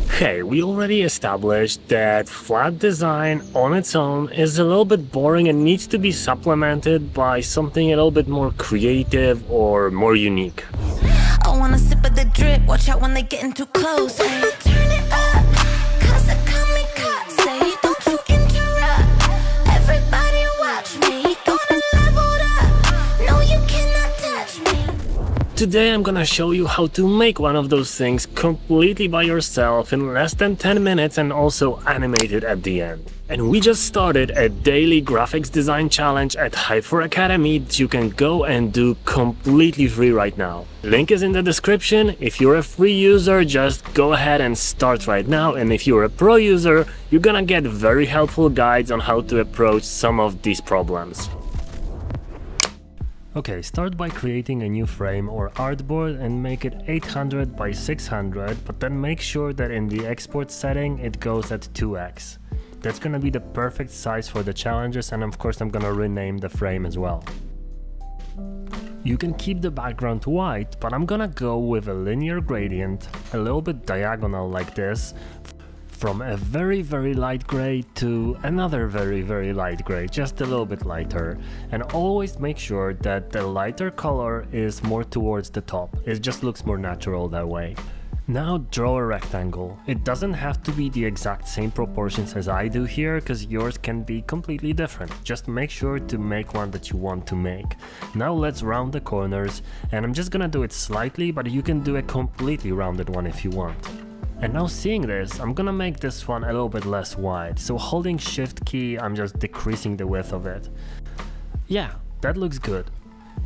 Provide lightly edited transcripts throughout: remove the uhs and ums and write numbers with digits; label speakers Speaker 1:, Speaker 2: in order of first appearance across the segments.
Speaker 1: Okay, we already established that flat design on its own is a little bit boring and needs to be supplemented by something a little bit more creative or more unique.
Speaker 2: I wanna sip of the drip, watch out when they getting too close. Hey, turn it up, cause I kamikaze. Don't you interrupt, everybody watch me. Gonna level up, no you cannot touch me.
Speaker 1: Today I'm gonna show you how to make one of those things completely by yourself in less than 10 minutes and also animate it at the end. And we just started a daily graphics design challenge at Hyper Academy that you can go and do completely free right now. Link is in the description. If you're a free user, just go ahead and start right now, and if you're a pro user, you're gonna get very helpful guides on how to approach some of these problems. Okay, start by creating a new frame or artboard and make it 800 by 600, but then make sure that in the export setting it goes at 2x. That's gonna be the perfect size for the challenges, and of course I'm gonna rename the frame as well. You can keep the background white, but I'm gonna go with a linear gradient, a little bit diagonal like this, from a very light gray to another very light gray, just a little bit lighter. And always make sure that the lighter color is more towards the top. It just looks more natural that way. Now draw a rectangle. It doesn't have to be the exact same proportions as I do here, because yours can be completely different. Just make sure to make one that you want to make. Now let's round the corners, and I'm just gonna do it slightly, but you can do a completely rounded one if you want. And now seeing this, I'm gonna make this one a little bit less wide. So holding shift key, I'm just decreasing the width of it. Yeah, that looks good.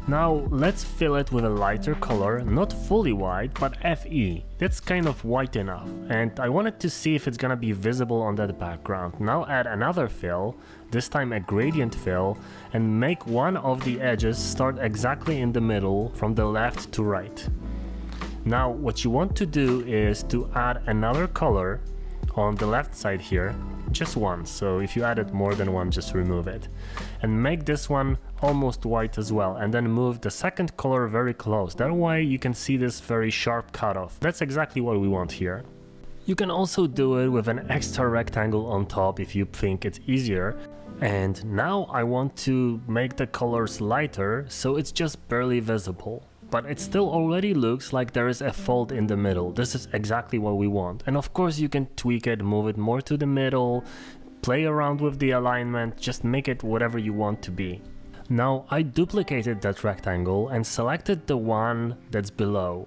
Speaker 1: Now let's fill it with a lighter color, not fully white, but FE. That's kind of white enough. And I wanted to see if it's gonna be visible on that background. Now add another fill, this time a gradient fill, and make one of the edges start exactly in the middle from the left to right. Now what you want to do is to add another color on the left side here, just one, so if you added more than one, just remove it. And make this one almost white as well, and then move the second color very close. That way you can see this very sharp cutoff. That's exactly what we want here. You can also do it with an extra rectangle on top if you think it's easier. And now I want to make the colors lighter, so it's just barely visible. But it still already looks like there is a fold in the middle. This is exactly what we want. And of course you can tweak it, move it more to the middle, play around with the alignment, just make it whatever you want to be. Now I duplicated that rectangle and selected the one that's below.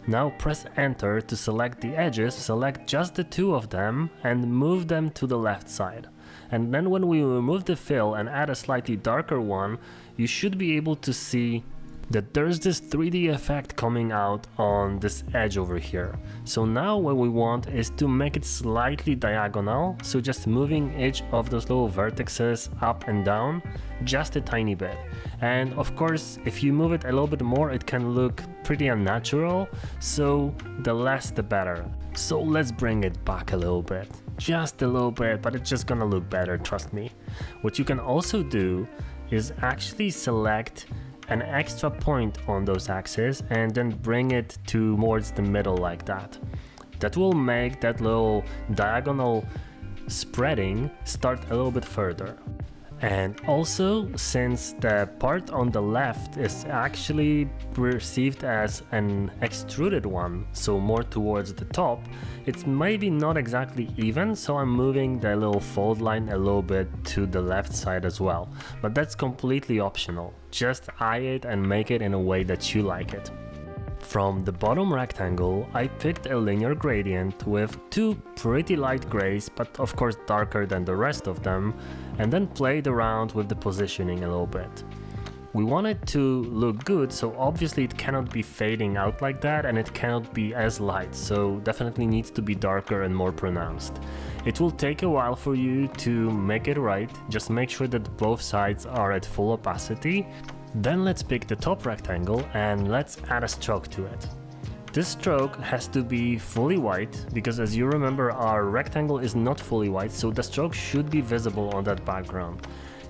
Speaker 1: Now press enter to select the edges, select just the two of them and move them to the left side. And then when we remove the fill and add a slightly darker one, you should be able to see that there's this 3D effect coming out on this edge over here. So now what we want is to make it slightly diagonal, so just moving each of those little vertices up and down just a tiny bit. And of course if you move it a little bit more it can look pretty unnatural, so the less the better. So let's bring it back a little bit, just a little bit, but it's just gonna look better, trust me. What you can also do is actually select an extra point on those axes and then bring it towards the middle like that. That will make that little diagonal spreading start a little bit further. And also, since the part on the left is actually perceived as an extruded one, so more towards the top, it's maybe not exactly even, so I'm moving the little fold line a little bit to the left side as well. But that's completely optional. Just eye it and make it in a way that you like it. From the bottom rectangle, I picked a linear gradient with two pretty light grays, but of course darker than the rest of them, and then played around with the positioning a little bit. We want it to look good, so obviously it cannot be fading out like that, and it cannot be as light, so definitely needs to be darker and more pronounced. It will take a while for you to make it right, just make sure that both sides are at full opacity. Then let's pick the top rectangle and let's add a stroke to it. This stroke has to be fully white, because as you remember our rectangle is not fully white, so the stroke should be visible on that background.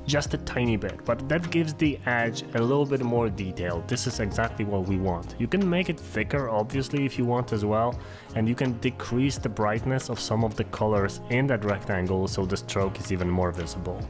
Speaker 1: just a tiny bit, but that gives the edge a little bit more detail. This is exactly what we want. You can make it thicker obviously if you want as well, and you can decrease the brightness of some of the colors in that rectangle so the stroke is even more visible.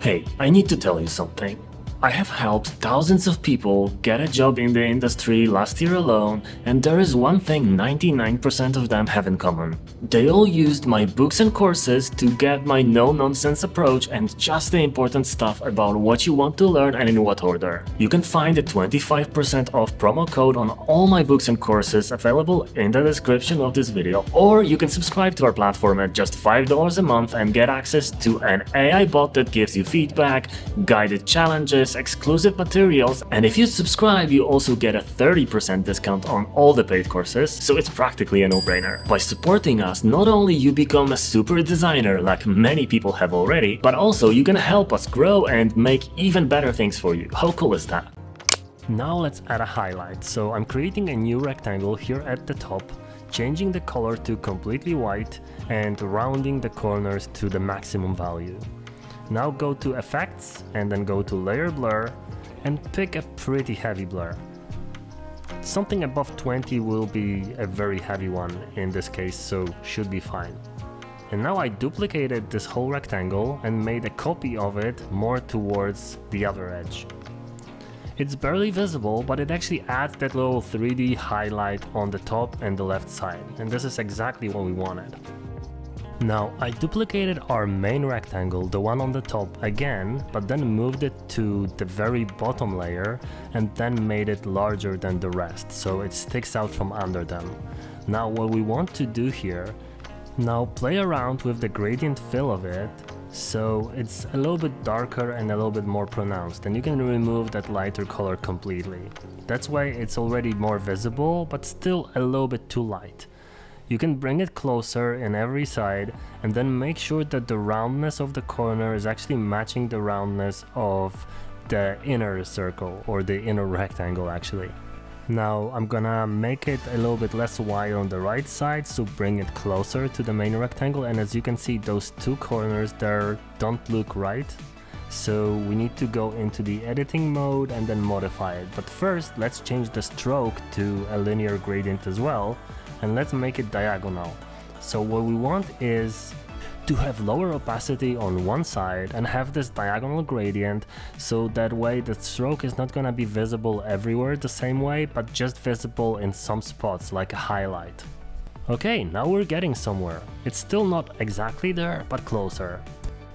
Speaker 1: Hey, I need to tell you something. I have helped thousands of people get a job in the industry last year alone, and there is one thing 99% of them have in common. They all used my books and courses to get my no-nonsense approach and just the important stuff about what you want to learn and in what order. You can find a 25% off promo code on all my books and courses available in the description of this video, or you can subscribe to our platform at just $5 a month and get access to an AI bot that gives you feedback, guided challenges, exclusive materials, and if you subscribe you also get a 30% discount on all the paid courses, so it's practically a no-brainer. By supporting us, not only you become a super designer like many people have already, but also you can help us grow and make even better things for you. How cool is that? Now let's add a highlight. So I'm creating a new rectangle here at the top, changing the color to completely white and rounding the corners to the maximum value. Now go to Effects and then go to Layer Blur and pick a pretty heavy blur. Something above 20 will be a very heavy one in this case, so should be fine. And now I duplicated this whole rectangle and made a copy of it more towards the other edge. It's barely visible, but it actually adds that little 3D highlight on the top and the left side, and this is exactly what we wanted. Now I duplicated our main rectangle, the one on the top again, but then moved it to the very bottom layer and then made it larger than the rest, so it sticks out from under them. Now what we want to do here, now play around with the gradient fill of it, so it's a little bit darker and a little bit more pronounced, and you can remove that lighter color completely. That's why it's already more visible, but still a little bit too light. You can bring it closer in every side and then make sure that the roundness of the corner is actually matching the roundness of the inner circle or the inner rectangle actually. Now I'm gonna make it a little bit less wide on the right side, so bring it closer to the main rectangle, and as you can see those two corners there don't look right. So we need to go into the editing mode and then modify it. But first let's change the stroke to a linear gradient as well. And let's make it diagonal. So what we want is to have lower opacity on one side and have this diagonal gradient, so that way the stroke is not gonna be visible everywhere the same way, but just visible in some spots like a highlight. Okay, now we're getting somewhere. It's still not exactly there, but closer.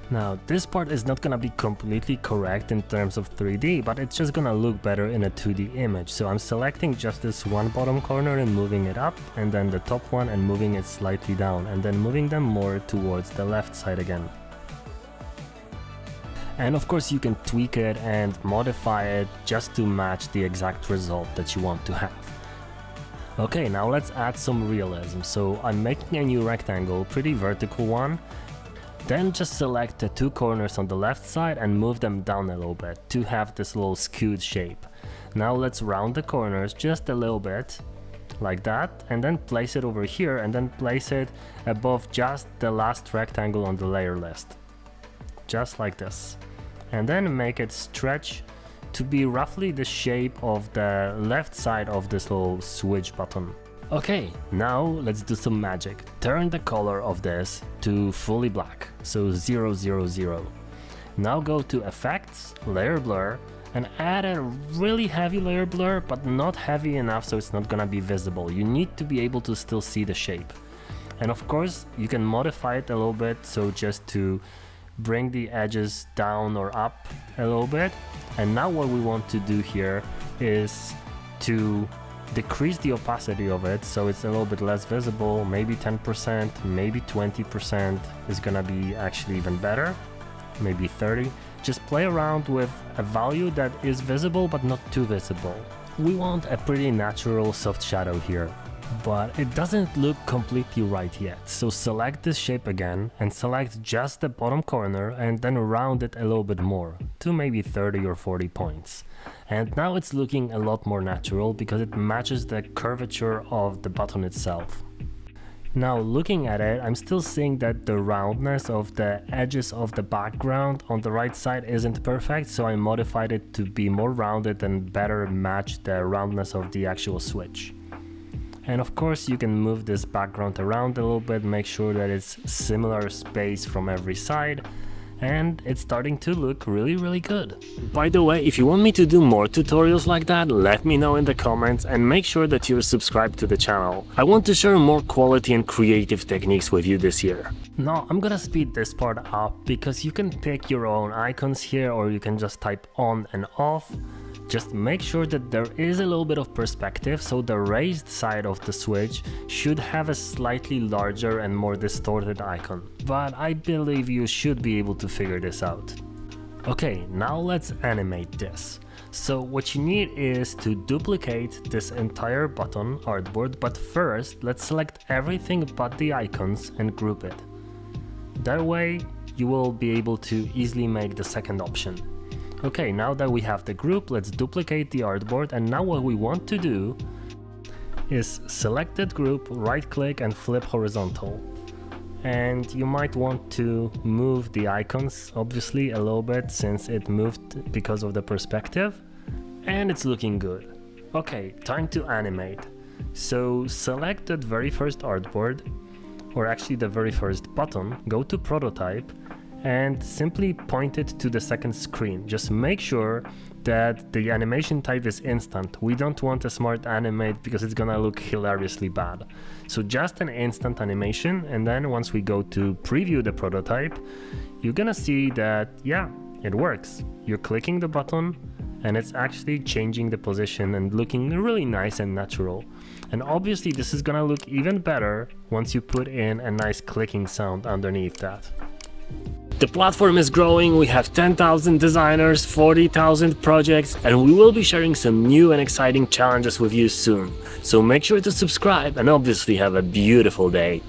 Speaker 1: Now this part is not gonna be completely correct in terms of 3D, but it's just gonna look better in a 2D image. So I'm selecting just this one bottom corner and moving it up, and then the top one and moving it slightly down, and then moving them more towards the left side again. And of course you can tweak it and modify it just to match the exact result that you want to have. Okay, now let's add some realism. So I'm making a new rectangle, pretty vertical one. Then just select the two corners on the left side and move them down a little bit to have this little skewed shape. Now let's round the corners just a little bit, like that, and then place it over here and then place it above just the last rectangle on the layer list. Just like this. And then make it stretch to be roughly the shape of the left side of this little switch button. Okay, now let's do some magic. Turn the color of this to fully black, so 0, 0, 0. Now go to Effects, Layer Blur, and add a really heavy layer blur, but not heavy enough so it's not gonna be visible. You need to be able to still see the shape. And of course, you can modify it a little bit, so just to bring the edges down or up a little bit. And now what we want to do here is to decrease the opacity of it so it's a little bit less visible, maybe 10%, maybe 20% is gonna be actually even better, maybe 30. Just play around with a value that is visible but not too visible. We want a pretty natural soft shadow here, but it doesn't look completely right yet. So select this shape again and select just the bottom corner and then round it a little bit more to maybe 30 or 40 points. And now it's looking a lot more natural because it matches the curvature of the button itself. Now looking at it, I'm still seeing that the roundness of the edges of the background on the right side isn't perfect, so I modified it to be more rounded and better match the roundness of the actual switch. And of course you can move this background around a little bit, make sure that it's similar space from every side, and it's starting to look really good. By the way, if you want me to do more tutorials like that, let me know in the comments and make sure that you're subscribed to the channel. I want to share more quality and creative techniques with you this year. Now I'm gonna speed this part up because you can pick your own icons here, or you can just type on and off. Just make sure that there is a little bit of perspective, so the raised side of the switch should have a slightly larger and more distorted icon. But I believe you should be able to figure this out. Okay, now let's animate this. So what you need is to duplicate this entire button artboard, but first let's select everything but the icons and group it. That way you will be able to easily make the second option. Okay, now that we have the group, let's duplicate the artboard, and now what we want to do is select that group, right click and flip horizontal. And you might want to move the icons obviously a little bit since it moved because of the perspective, and it's looking good. Okay, time to animate. So select that very first artboard, or actually the very first button, go to prototype, and simply point it to the second screen. Just make sure that the animation type is instant. We don't want a smart animate because it's gonna look hilariously bad. So just an instant animation, and then once we go to preview the prototype, you're gonna see that, yeah, it works. You're clicking the button and it's actually changing the position and looking really nice and natural. And obviously this is gonna look even better once you put in a nice clicking sound underneath that. The platform is growing, we have 10,000 designers, 40,000 projects, and we will be sharing some new and exciting challenges with you soon. So make sure to subscribe and obviously have a beautiful day.